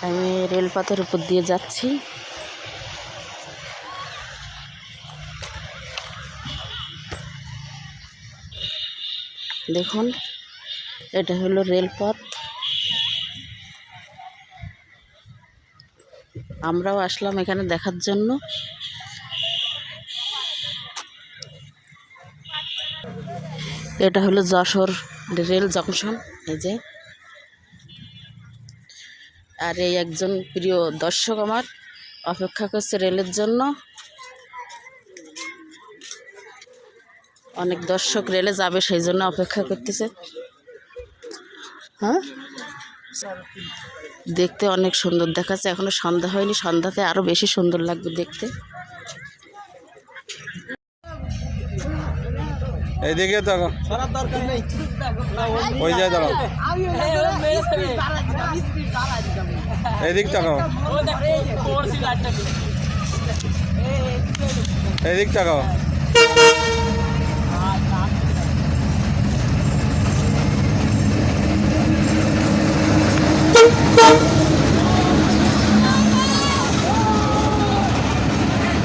আমি রেলপথের উপর দিয়ে যাচ্ছি। দেখুন, এটা হলো রেলপথ। আমরাও আসলাম এখানে দেখার জন্য। এটা হলো যশোর রেল জংশন। এই যে, আর এই একজন প্রিয় দর্শক আমার অপেক্ষা করছে রেলের জন্য। অনেক দর্শক রেলে যাবে, সেই জন্য অপেক্ষা করতেছে। হ্যাঁ, দেখতে অনেক সুন্দর দেখাচ্ছে। এখনো সন্ধ্যা হয়নি, সন্ধ্যাতে আরো বেশি সুন্দর লাগবে দেখতে। এইদিকে দেখো, ওই যায় দেখো, এইদিক দেখো, এইদিক দেখো।